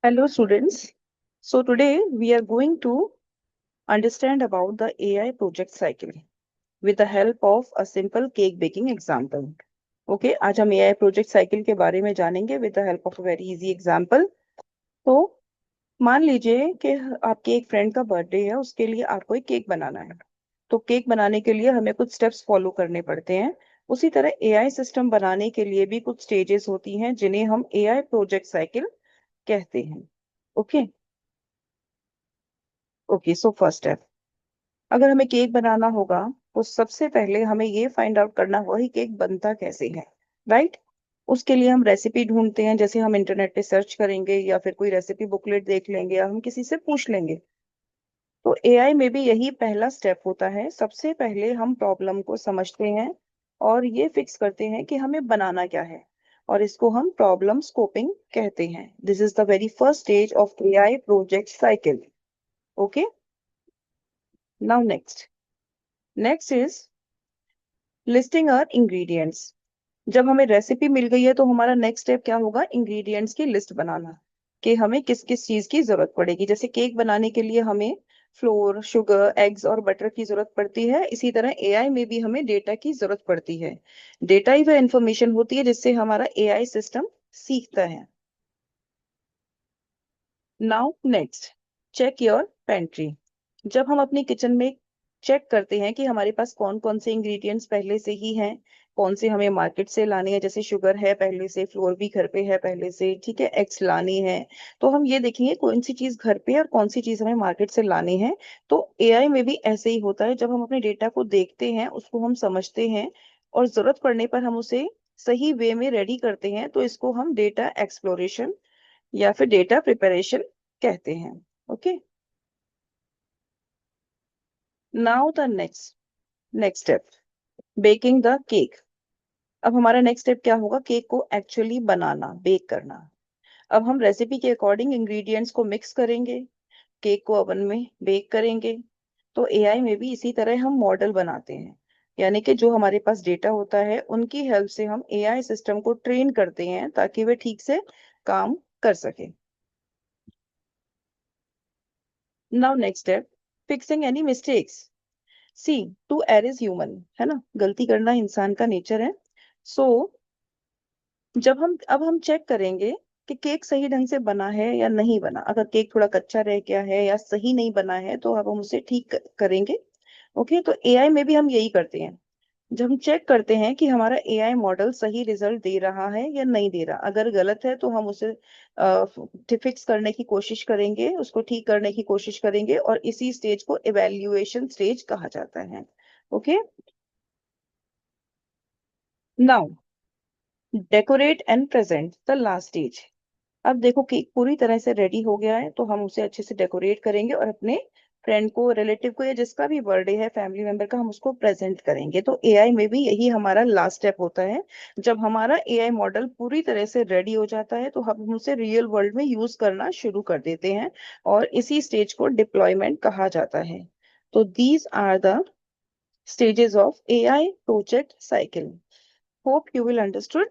Hello students. So today we are going to understand about the AI project cycle with the help of a simple cake baking example. Okay, आज हम AI project cycle के बारे में जानेंगे with the help of a very easy example. तो मान लीजिए कि आपके एक फ्रेंड का बर्थडे है, उसके लिए आपको एक केक बनाना है। तो केक बनाने के लिए हमें कुछ स्टेप्स फॉलो करने पड़ते हैं। उसी तरह एआई सिस्टम बनाने के लिए भी कुछ स्टेजेस होती हैं जिन्हें हम एआई प्रोजेक्ट साइकिल कहते हैं। Okay okay, so first step, अगर हमें केक बनाना होगा तो सबसे पहले हमें ये फाइंड आउट करना होगा कि केक बनता कैसे है। राइट, उसके लिए हम रेसिपी ढूंढते हैं, जैसे हम इंटरनेट पे सर्च करेंगे या फिर कोई रेसिपी बुकलेट देख लेंगे या हम किसी से पूछ लेंगे। तो एआई में भी यही पहला स्टेप होता है। सबसे पहले हम प्रॉब्लम को समझते हैं और ये फिक्स करते हैं कि हमें बनाना क्या है, और इसको हम प्रॉब्लम स्कोपिंग कहते हैं। This is the very first stage of AI project cycle. Okay, now next is listing our ingredients. जब हमें रेसिपी मिल गई है तो हमारा नेक्स्ट स्टेप क्या होगा? इंग्रेडिएंट्स की लिस्ट बनाना, कि हमें किस किस चीज की जरूरत पड़ेगी। जैसे केक बनाने के लिए हमें फ्लोर, शुगर, एग्स और बटर की जरूरत पड़ती है, इसी तरह एआई में भी हमें डेटा की जरूरत पड़ती है। डेटा ही वह इंफॉर्मेशन होती है जिससे हमारा एआई सिस्टम सीखता है। Now next, check your pantry. जब हम अपनी किचन में चेक करते हैं कि हमारे पास कौन कौन से इंग्रेडिएंट्स पहले से ही हैं, कौन से हमें मार्केट से लाने हैं। जैसे शुगर है पहले से, फ्लोर भी घर पे है पहले से, ठीक है, एग्स लाने हैं। तो हम ये देखेंगे कौन सी चीज घर पे है और कौन सी चीज हमें मार्केट से लानी है। तो एआई में भी ऐसे ही होता है, जब हम अपने डेटा को देखते हैं, उसको हम समझते हैं और जरूरत पड़ने पर हम उसे सही वे में रेडी करते हैं, तो इसको हम डेटा एक्सप्लोरेशन या फिर डेटा प्रिपरेशन कहते हैं। Okay, now the next step, baking the cake. अब हमारा नेक्स्ट स्टेप क्या होगा? केक को एक्चुअली बनाना, बेक करना। अब हम रेसिपी के अकॉर्डिंग इंग्रेडिएंट्स को मिक्स करेंगे, केक को ओवन में बेक करेंगे। तो एआई में भी इसी तरह हम मॉडल बनाते हैं, यानी कि जो हमारे पास डेटा होता है उनकी हेल्प से हम एआई सिस्टम को ट्रेन करते हैं ताकि वे ठीक से काम कर सके। Now next step, fixing any mistakes. See, to err is human, है ना, गलती करना इंसान का नेचर है। सो अब हम चेक करेंगे कि केक सही ढंग से बना है या नहीं बना। अगर केक थोड़ा कच्चा रह गया है या सही नहीं बना है तो अब हम उसे ठीक करेंगे। ओके, तो एआई में भी हम यही करते हैं। जब हम चेक करते हैं कि हमारा एआई मॉडल सही रिजल्ट दे रहा है या नहीं दे रहा, अगर गलत है तो हम उसे फिक्स करने की कोशिश करेंगे, उसको ठीक करने की कोशिश करेंगे, और इसी स्टेज को इवेल्युएशन स्टेज कहा जाता है। Okay, now decorate and present the last stage. अब देखो केक पूरी तरह से रेडी हो गया है, तो हम उसे अच्छे से डेकोरेट करेंगे और अपने फ्रेंड को, रिलेटिव को, या जिसका भी बर्थडे है, फैमिली मेंबर का, हम उसको प्रेजेंट करेंगे। तो एआई में भी यही हमारा लास्ट स्टेप होता है। जब हमारा एआई मॉडल पूरी तरह से रेडी हो जाता है तो हम उसे रियल वर्ल्ड में यूज करना शुरू कर देते हैं, और इसी स्टेज को डिप्लॉयमेंट कहा जाता है। तो these are the stages of AI project cycle. Hope you will understood.